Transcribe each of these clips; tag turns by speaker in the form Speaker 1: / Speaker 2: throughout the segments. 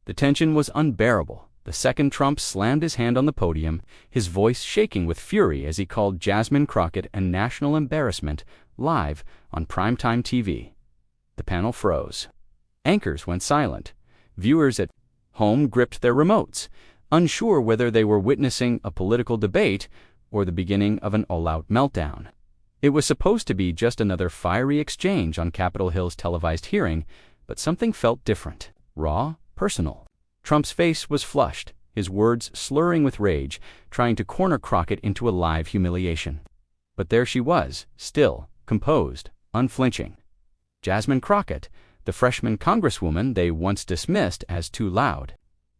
Speaker 1: The tension was unbearable. The second Trump slammed his hand on the podium, his voice shaking with fury as he called Jasmine Crockett a national embarrassment live on primetime TV. The panel froze. Anchors went silent. Viewers at home gripped their remotes, unsure whether they were witnessing a political debate or the beginning of an all-out meltdown. It was supposed to be just another fiery exchange on Capitol Hill's televised hearing, but something felt different, raw, personal. Trump's face was flushed, his words slurring with rage, trying to corner Crockett into a live humiliation. But there she was, still, composed, unflinching. Jasmine Crockett, the freshman congresswoman they once dismissed as too loud,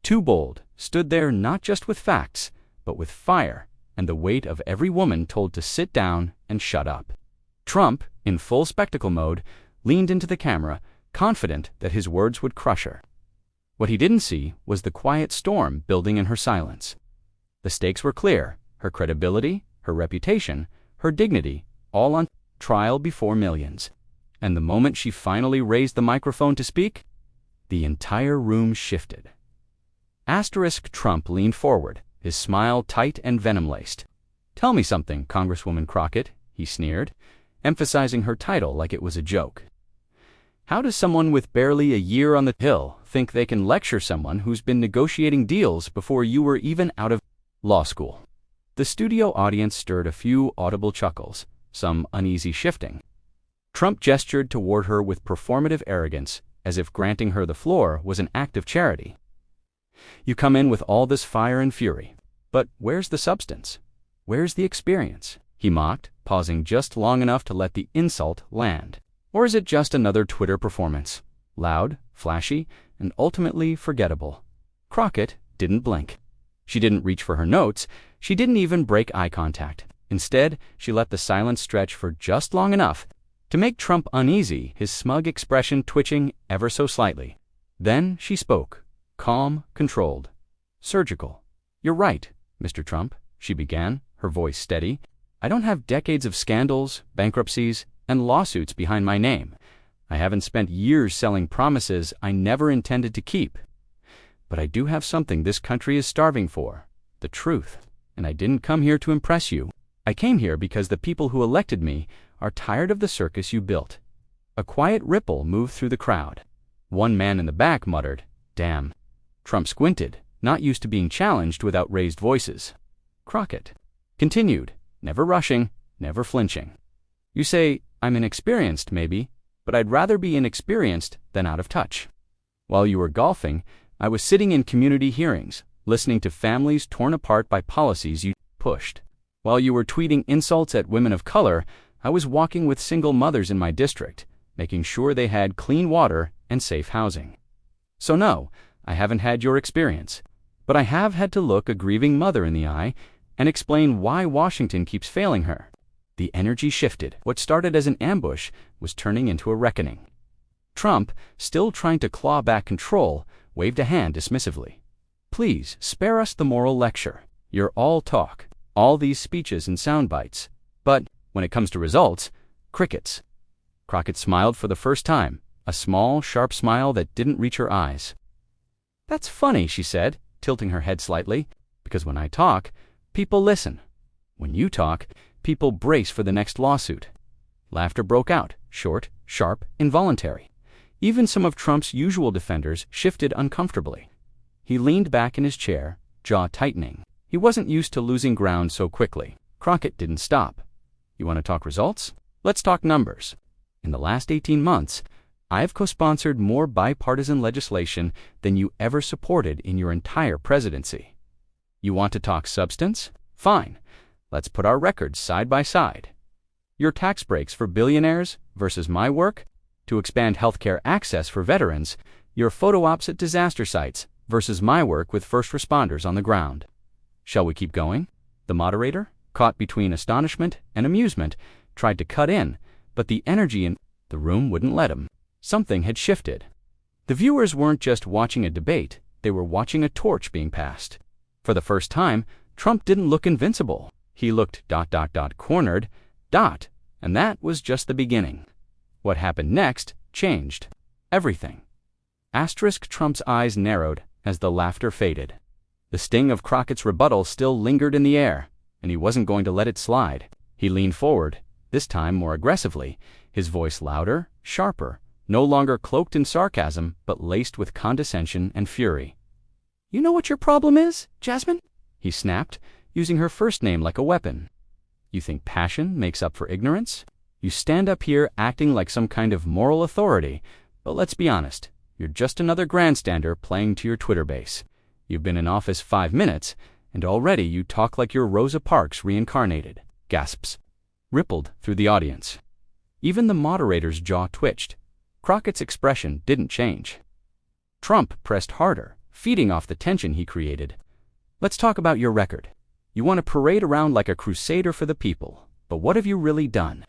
Speaker 1: too bold, stood there not just with facts, but with fire and the weight of every woman told to sit down and shut up. Trump, in full spectacle mode, leaned into the camera, confident that his words would crush her. What he didn't see was the quiet storm building in her silence. The stakes were clear, her credibility, her reputation, her dignity, all on trial before millions. And the moment she finally raised the microphone to speak, the entire room shifted. Trump leaned forward, his smile tight and venom-laced. "Tell me something, Congresswoman Crockett," he sneered, emphasizing her title like it was a joke. "How does someone with barely a year on the Hill think they can lecture someone who's been negotiating deals before you were even out of law school?" The studio audience stirred a few audible chuckles, some uneasy shifting. Trump gestured toward her with performative arrogance, as if granting her the floor was an act of charity. "You come in with all this fire and fury, but where's the substance? Where's the experience?" he mocked, pausing just long enough to let the insult land. "Or is it just another Twitter performance? Loud, flashy, and ultimately forgettable?" Crockett didn't blink. She didn't reach for her notes. She didn't even break eye contact. Instead, she let the silence stretch for just long enough to make Trump uneasy, his smug expression twitching ever so slightly. Then she spoke, calm, controlled, surgical. "You're right, Mr. Trump," she began, her voice steady. "I don't have decades of scandals, bankruptcies, and lawsuits behind my name. I haven't spent years selling promises I never intended to keep. But I do have something this country is starving for, the truth. And I didn't come here to impress you. I came here because the people who elected me are tired of the circus you built." A quiet ripple moved through the crowd. One man in the back muttered, "Damn." Trump squinted, not used to being challenged without raised voices. Crockett continued, never rushing, never flinching. "You say I'm inexperienced, maybe, but I'd rather be inexperienced than out of touch. While you were golfing, I was sitting in community hearings, listening to families torn apart by policies you pushed. While you were tweeting insults at women of color, I was walking with single mothers in my district, making sure they had clean water and safe housing. So no, I haven't had your experience, but I have had to look a grieving mother in the eye and explain why Washington keeps failing her." The energy shifted. What started as an ambush was turning into a reckoning. Trump, still trying to claw back control, waved a hand dismissively. "Please, spare us the moral lecture. You're all talk, all these speeches and sound bites. But when it comes to results, crickets." Crockett smiled for the first time, a small, sharp smile that didn't reach her eyes. "That's funny," she said, tilting her head slightly, "because when I talk, people listen. When you talk, people brace for the next lawsuit." Laughter broke out, short, sharp, involuntary. Even some of Trump's usual defenders shifted uncomfortably. He leaned back in his chair, jaw tightening. He wasn't used to losing ground so quickly. Crockett didn't stop. "You want to talk results? Let's talk numbers. In the last 18 months, I've co-sponsored more bipartisan legislation than you ever supported in your entire presidency. You want to talk substance? Fine. Let's put our records side by side. Your tax breaks for billionaires versus my work to expand healthcare access for veterans, your photo ops at disaster sites versus my work with first responders on the ground. Shall we keep going?" The moderator, caught between astonishment and amusement, tried to cut in, but the energy in the room wouldn't let him. Something had shifted. The viewers weren't just watching a debate, they were watching a torch being passed. For the first time, Trump didn't look invincible. He looked ... cornered, ... and that was just the beginning. What happened next changed everything. Trump's eyes narrowed as the laughter faded. The sting of Crockett's rebuttal still lingered in the air, and he wasn't going to let it slide. He leaned forward, this time more aggressively, his voice louder, sharper, no longer cloaked in sarcasm, but laced with condescension and fury. "You know what your problem is, Jasmine?" he snapped, using her first name like a weapon. "You think passion makes up for ignorance? You stand up here acting like some kind of moral authority, but let's be honest, you're just another grandstander playing to your Twitter base. You've been in office 5 minutes, and already you talk like you're Rosa Parks reincarnated." Gasps rippled through the audience. Even the moderator's jaw twitched. Crockett's expression didn't change. Trump pressed harder, feeding off the tension he created. "Let's talk about your record. You want to parade around like a crusader for the people, but what have you really done?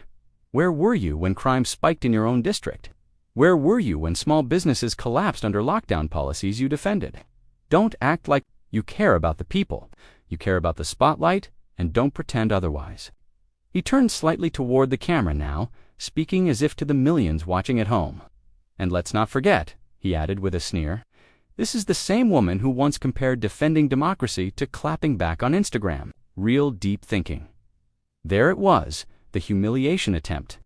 Speaker 1: Where were you when crime spiked in your own district? Where were you when small businesses collapsed under lockdown policies you defended? Don't act like you care about the people. You care about the spotlight, and don't pretend otherwise." He turned slightly toward the camera now, speaking as if to the millions watching at home. "And let's not forget," he added with a sneer, "this is the same woman who once compared defending democracy to clapping back on Instagram. Real deep thinking." There it was, the humiliation attempt.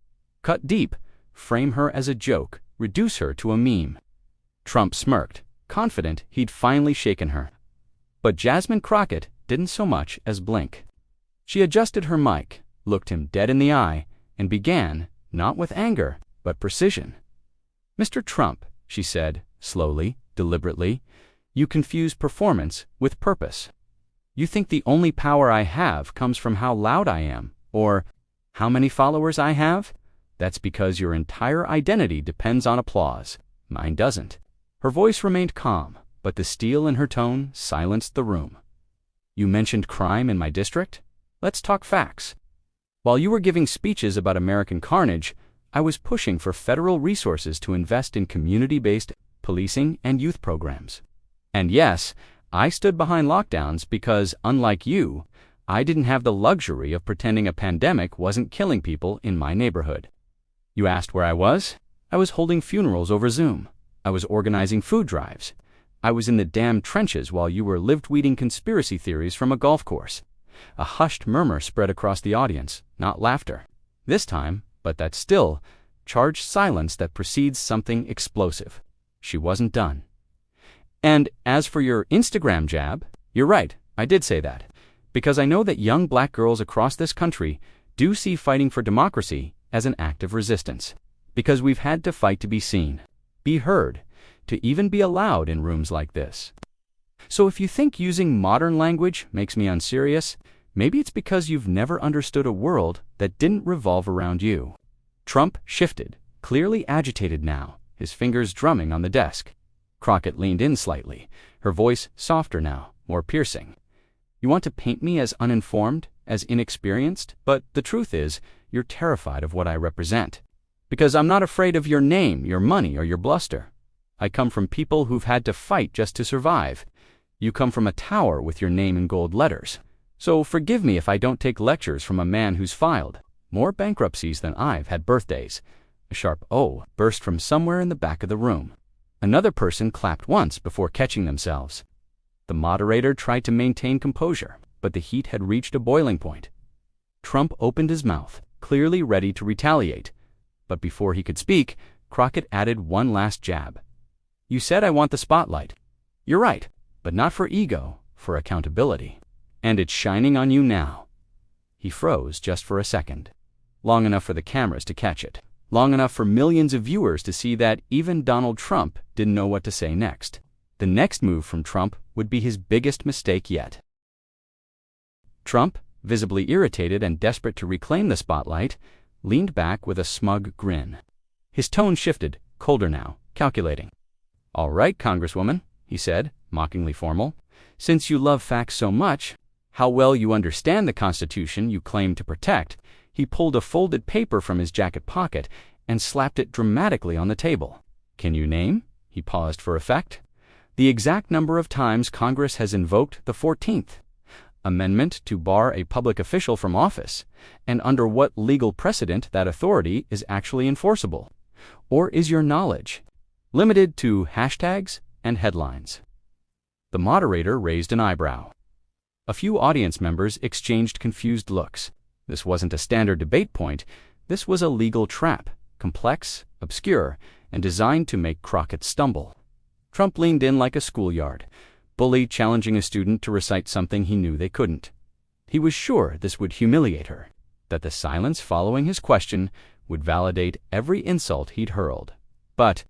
Speaker 1: Cut deep, frame her as a joke, reduce her to a meme. Trump smirked, confident he'd finally shaken her. But Jasmine Crockett didn't so much as blink. She adjusted her mic, looked him dead in the eye, and began, not with anger, but precision. "Mr. Trump," she said, slowly, deliberately, "you confuse performance with purpose. You think the only power I have comes from how loud I am, or how many followers I have? That's because your entire identity depends on applause. Mine doesn't." Her voice remained calm, but the steel in her tone silenced the room. "You mentioned crime in my district? Let's talk facts. While you were giving speeches about American carnage, I was pushing for federal resources to invest in community-based policing and youth programs. And yes, I stood behind lockdowns because, unlike you, I didn't have the luxury of pretending a pandemic wasn't killing people in my neighborhood. You asked where I was? I was holding funerals over Zoom. I was organizing food drives. I was in the damn trenches while you were live-tweeting conspiracy theories from a golf course." A hushed murmur spread across the audience, not laughter. This time, but that's still, charged silence that precedes something explosive. She wasn't done. "And as for your Instagram jab, you're right, I did say that. Because I know that young black girls across this country do see fighting for democracy as an act of resistance. Because we've had to fight to be seen, be heard, to even be allowed in rooms like this. So if you think using modern language makes me unserious, maybe it's because you've never understood a world that didn't revolve around you." Trump shifted, clearly agitated now, his fingers drumming on the desk. Crockett leaned in slightly, her voice softer now, more piercing. "You want to paint me as uninformed, as inexperienced, but the truth is, you're terrified of what I represent. Because I'm not afraid of your name, your money, or your bluster. I come from people who've had to fight just to survive. You come from a tower with your name in gold letters. So forgive me if I don't take lectures from a man who's filed more bankruptcies than I've had birthdays." A sharp "oh" burst from somewhere in the back of the room. Another person clapped once before catching themselves. The moderator tried to maintain composure, but the heat had reached a boiling point. Trump opened his mouth, clearly ready to retaliate. But before he could speak, Crockett added one last jab. "You said I want the spotlight. You're right, but not for ego, for accountability. And it's shining on you now." He froze just for a second. Long enough for the cameras to catch it. Long enough for millions of viewers to see that even Donald Trump didn't know what to say next. The next move from Trump would be his biggest mistake yet. Trump, visibly irritated and desperate to reclaim the spotlight, leaned back with a smug grin. His tone shifted, colder now, calculating. "All right, Congresswoman," he said, mockingly formal. "Since you love facts so much, how well you understand the Constitution you claim to protect." He pulled a folded paper from his jacket pocket and slapped it dramatically on the table. "Can you name?" He paused for effect. "The exact number of times Congress has invoked the 14th Amendment to bar a public official from office, and under what legal precedent that authority is actually enforceable? Or is your knowledge limited to hashtags and headlines?" The moderator raised an eyebrow. A few audience members exchanged confused looks. This wasn't a standard debate point. This was a legal trap, complex, obscure, and designed to make Crockett stumble. Trump leaned in like a schoolyard bully challenging a student to recite something he knew they couldn't. He was sure this would humiliate her, that the silence following his question would validate every insult he'd hurled. But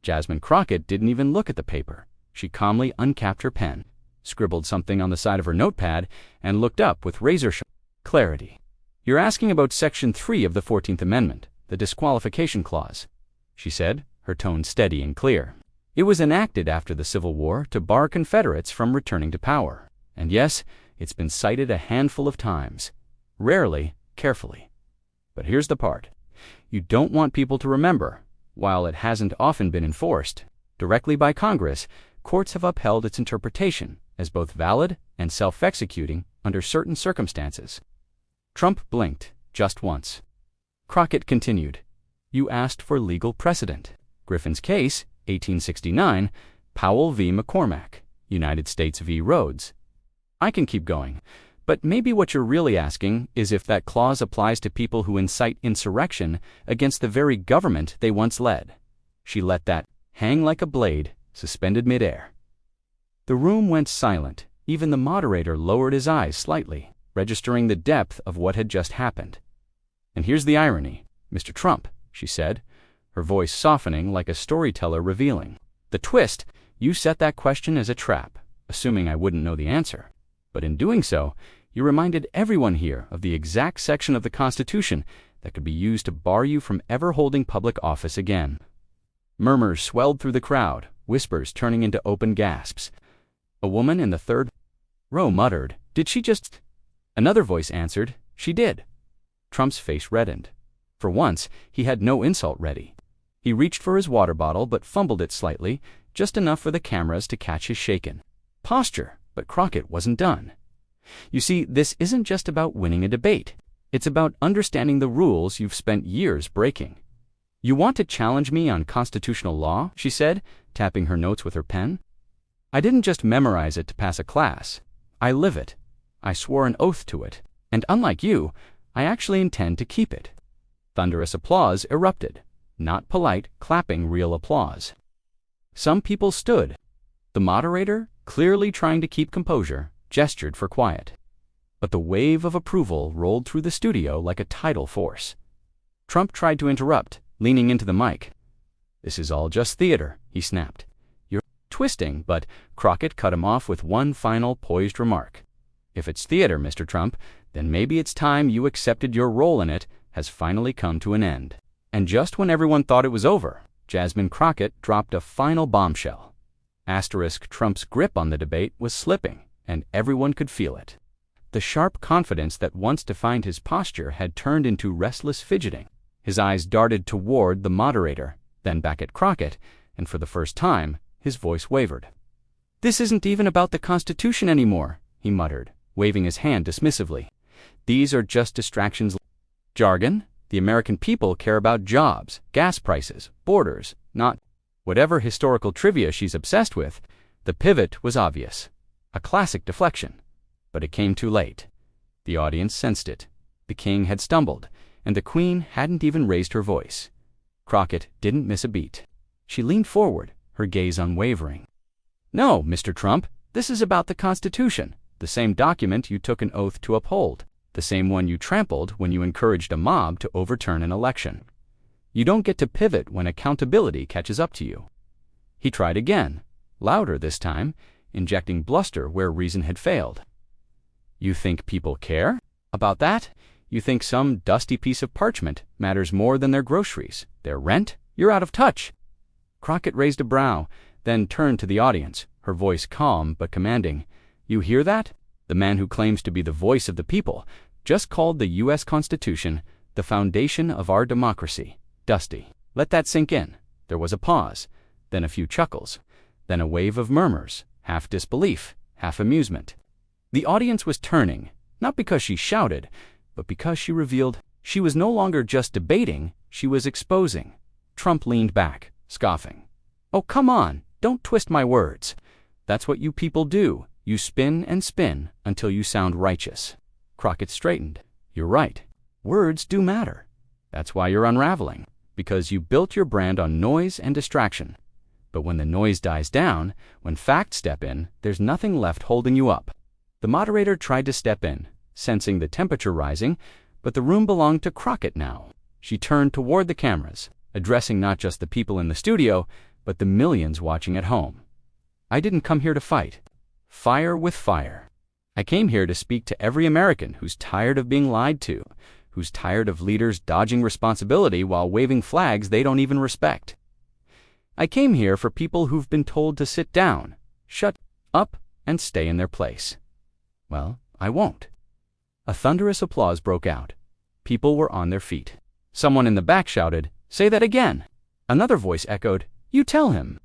Speaker 1: Jasmine Crockett didn't even look at the paper. She calmly uncapped her pen, scribbled something on the side of her notepad, and looked up with razor-sharp clarity. "You're asking about Section 3 of the 14th Amendment, the disqualification clause," she said, her tone steady and clear. "It was enacted after the Civil War to bar Confederates from returning to power. And yes, it's been cited a handful of times, rarely carefully. But here's the part. You don't want people to remember, while it hasn't often been enforced directly by Congress, courts have upheld its interpretation as both valid and self-executing under certain circumstances." Trump blinked just once. Crockett continued, "You asked for legal precedent. Griffin's case, 1869, Powell v. McCormack, United States v. Rhodes. I can keep going, but maybe what you're really asking is if that clause applies to people who incite insurrection against the very government they once led." She let that hang like a blade, suspended midair. The room went silent. Even the moderator lowered his eyes slightly, registering the depth of what had just happened. "And here's the irony, Mr. Trump," she said, her voice softening like a storyteller revealing. "The twist, you set that question as a trap, assuming I wouldn't know the answer. But in doing so, you reminded everyone here of the exact section of the Constitution that could be used to bar you from ever holding public office again." Murmurs swelled through the crowd, whispers turning into open gasps. A woman in the third row muttered, "Did she just—" Another voice answered, "She did." Trump's face reddened. For once, he had no insult ready. He reached for his water bottle but fumbled it slightly, just enough for the cameras to catch his shaken posture. But Crockett wasn't done. "You see, this isn't just about winning a debate. It's about understanding the rules you've spent years breaking. You want to challenge me on constitutional law," she said, tapping her notes with her pen. "I didn't just memorize it to pass a class. I live it. I swore an oath to it. And unlike you, I actually intend to keep it." Thunderous applause erupted. Not polite, clapping, real applause. Some people stood. The moderator, clearly trying to keep composure, gestured for quiet. But the wave of approval rolled through the studio like a tidal force. Trump tried to interrupt, leaning into the mic. "This is all just theater," he snapped. "You're twisting," but Crockett cut him off with one final poised remark. "If it's theater, Mr. Trump, then maybe it's time you accepted your role in it has finally come to an end." And just when everyone thought it was over, Jasmine Crockett dropped a final bombshell. Trump's grip on the debate was slipping, and everyone could feel it. The sharp confidence that once defined his posture had turned into restless fidgeting. His eyes darted toward the moderator, then back at Crockett, and for the first time, his voice wavered. "This isn't even about the Constitution anymore," he muttered, waving his hand dismissively. "These are just distractions. Jargon. The American people care about jobs, gas prices, borders, not whatever historical trivia she's obsessed with." The pivot was obvious. A classic deflection. But it came too late. The audience sensed it. The king had stumbled, and the queen hadn't even raised her voice. Crockett didn't miss a beat. She leaned forward, her gaze unwavering. "No, Mr. Trump, this is about the Constitution, the same document you took an oath to uphold, the same one you trampled when you encouraged a mob to overturn an election. You don't get to pivot when accountability catches up to you." He tried again, louder this time, injecting bluster where reason had failed. "You think people care about that? You think some dusty piece of parchment matters more than their groceries, their rent? You're out of touch." Crockett raised a brow, then turned to the audience, her voice calm but commanding. "You hear that? The man who claims to be the voice of the people just called the U.S. Constitution the foundation of our democracy dusty. Let that sink in." There was a pause, then a few chuckles, then a wave of murmurs, half disbelief, half amusement. The audience was turning, not because she shouted, but because she revealed she was no longer just debating, she was exposing. Trump leaned back, scoffing. "Oh, come on, don't twist my words. That's what you people do. You spin and spin until you sound righteous. Crockett straightened. You're right. Words do matter. That's why you're unraveling, because you built your brand on noise and distraction. But when the noise dies down, when facts step in, there's nothing left holding you up. The moderator tried to step in, sensing the temperature rising, but the room belonged to Crockett now. She turned toward the cameras, addressing not just the people in the studio, but the millions watching at home. I didn't come here to fight. Fire with fire. I came here to speak to every American who's tired of being lied to, who's tired of leaders dodging responsibility while waving flags they don't even respect. I came here for people who've been told to sit down, shut up, and stay in their place. Well, I won't. A thunderous applause broke out. People were on their feet. Someone in the back shouted, "Say that again." Another voice echoed, "You tell him."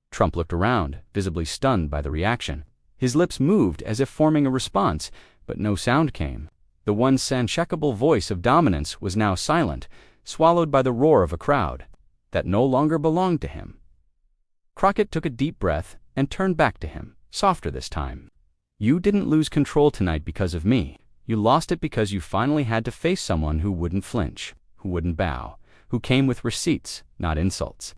Speaker 1: Trump looked around, visibly stunned by the reaction. His lips moved as if forming a response, but no sound came. The once unshakable voice of dominance was now silent, swallowed by the roar of a crowd that no longer belonged to him. Crockett took a deep breath and turned back to him, softer this time. You didn't lose control tonight because of me. You lost it because you finally had to face someone who wouldn't flinch, who wouldn't bow, who came with receipts, not insults.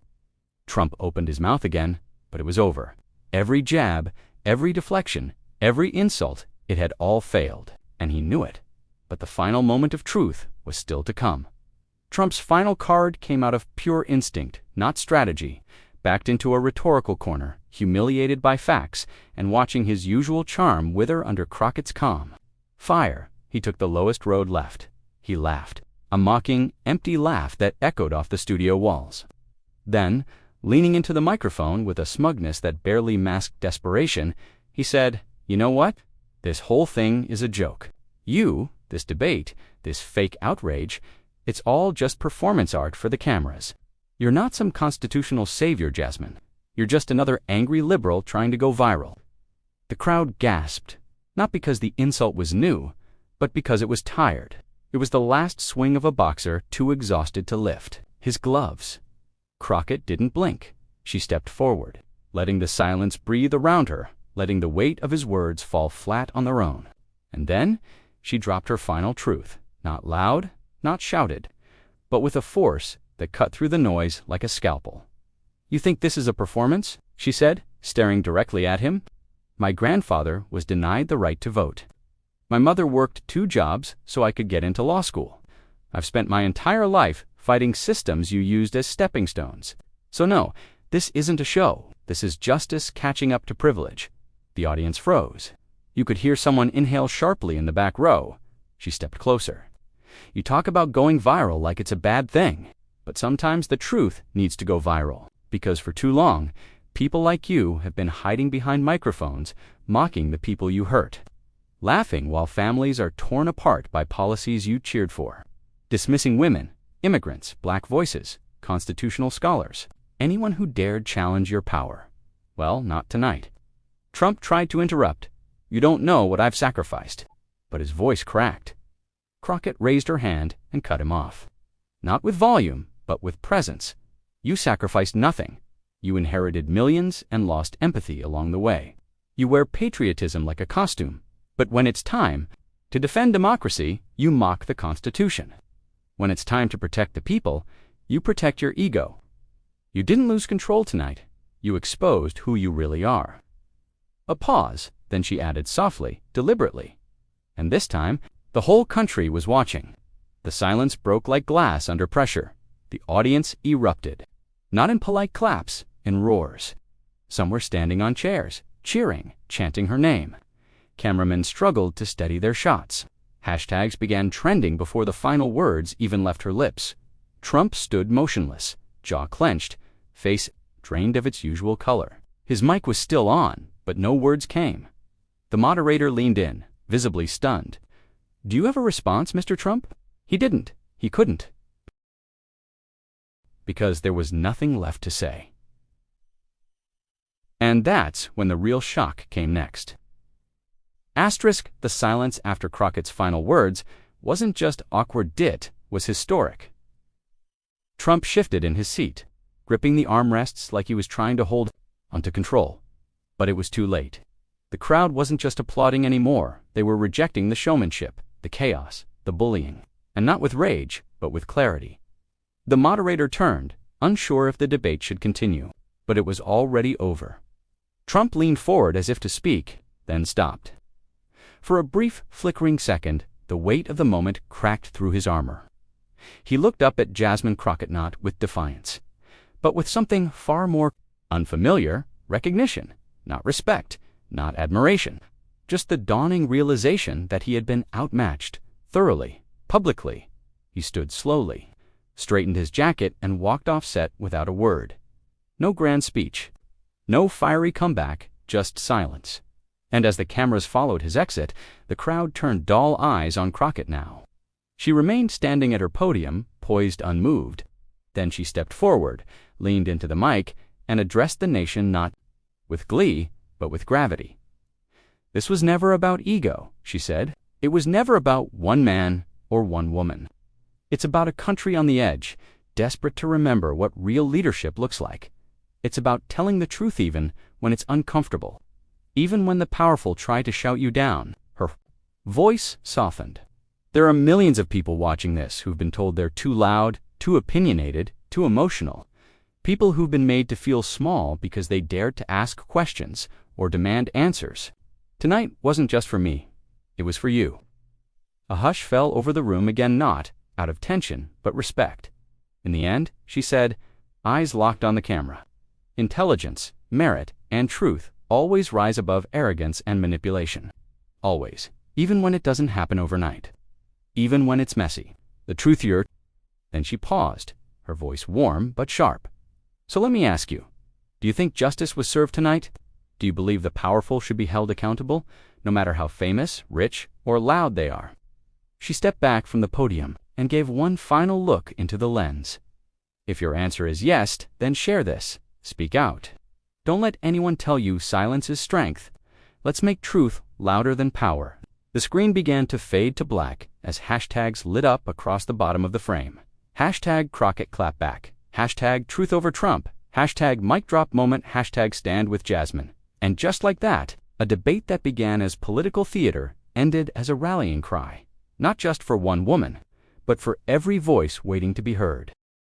Speaker 1: Trump opened his mouth again, but it was over. Every jab, every deflection, every insult, it had all failed, and he knew it. But the final moment of truth was still to come. Trump's final card came out of pure instinct, not strategy, backed into a rhetorical corner, humiliated by facts, and watching his usual charm wither under Crockett's calm. Fire. He took the lowest road left. He laughed, a mocking, empty laugh that echoed off the studio walls. Then, leaning into the microphone with a smugness that barely masked desperation, he said, "You know what? This whole thing is a joke. This debate, this fake outrage, it's all just performance art for the cameras. You're not some constitutional savior, Jasmine. You're just another angry liberal trying to go viral." The crowd gasped, not because the insult was new, but because it was tired. It was the last swing of a boxer too exhausted to lift his gloves. Crockett didn't blink. She stepped forward, letting the silence breathe around her, letting the weight of his words fall flat on their own. And then she dropped her final truth, not loud, not shouted, but with a force that cut through the noise like a scalpel. "You think this is a performance?" she said, staring directly at him. "My grandfather was denied the right to vote. My mother worked 2 jobs so I could get into law school. I've spent my entire life fighting systems you used as stepping stones. So no, this isn't a show. This is justice catching up to privilege." The audience froze. You could hear someone inhale sharply in the back row. She stepped closer. "You talk about going viral like it's a bad thing, but sometimes the truth needs to go viral, because for too long, people like you have been hiding behind microphones, mocking the people you hurt, laughing while families are torn apart by policies you cheered for, dismissing women, immigrants, black voices, constitutional scholars, anyone who dared challenge your power. Well, not tonight." Trump tried to interrupt. "You don't know what I've sacrificed." But his voice cracked. Crockett raised her hand and cut him off. "Not with volume, but with presence. You sacrificed nothing. You inherited millions and lost empathy along the way. You wear patriotism like a costume, but when it's time to defend democracy, you mock the Constitution. When it's time to protect the people, you protect your ego. You didn't lose control tonight. You exposed who you really are." A pause, then she added softly, deliberately. And this time, the whole country was watching. The silence broke like glass under pressure. The audience erupted. Not in polite claps, in roars. Some were standing on chairs, cheering, chanting her name. Cameramen struggled to steady their shots. Hashtags began trending before the final words even left her lips. Trump stood motionless, jaw clenched, face drained of its usual color. His mic was still on, but no words came. The moderator leaned in, visibly stunned. "Do you have a response, Mr. Trump?" He didn't. He couldn't. Because there was nothing left to say. And that's when the real shock came next. The silence after Crockett's final words wasn't just awkward, it was historic. Trump shifted in his seat, gripping the armrests like he was trying to hold onto control. But it was too late. The crowd wasn't just applauding anymore, they were rejecting the showmanship, the chaos, the bullying. And not with rage, but with clarity. The moderator turned, unsure if the debate should continue. But it was already over. Trump leaned forward as if to speak, then stopped. For a brief, flickering second, the weight of the moment cracked through his armor. He looked up at Jasmine Crockett not with defiance, but with something far more unfamiliar, recognition, not respect, not admiration, just the dawning realization that he had been outmatched, thoroughly, publicly. He stood slowly, straightened his jacket, and walked off set without a word. No grand speech, no fiery comeback, just silence. And as the cameras followed his exit, the crowd turned dull eyes on Crockett now. She remained standing at her podium, poised unmoved. Then she stepped forward, leaned into the mic, and addressed the nation not with glee, but with gravity. This was never about ego, she said. It was never about one man or one woman. It's about a country on the edge, desperate to remember what real leadership looks like. It's about telling the truth even when it's uncomfortable. Even when the powerful try to shout you down. Her voice softened. There are millions of people watching this who've been told they're too loud, too opinionated, too emotional. People who've been made to feel small because they dared to ask questions or demand answers. Tonight wasn't just for me. It was for you. A hush fell over the room again, not out of tension, but respect. In the end, she said, eyes locked on the camera. Intelligence, merit, and truth always rise above arrogance and manipulation. Always. Even when it doesn't happen overnight. Even when it's messy. The truth you're... Then she paused, her voice warm but sharp. So let me ask you, do you think justice was served tonight? Do you believe the powerful should be held accountable, no matter how famous, rich, or loud they are? She stepped back from the podium and gave one final look into the lens. If your answer is yes, then share this. Speak out. Don't let anyone tell you silence is strength. Let's make truth louder than power. The screen began to fade to black as hashtags lit up across the bottom of the frame. Hashtag Crockett clapback. Hashtag truth over Trump. Hashtag mic drop moment. Hashtag stand with Jasmine. And just like that, a debate that began as political theater ended as a rallying cry. Not just for one woman, but for every voice waiting to be heard.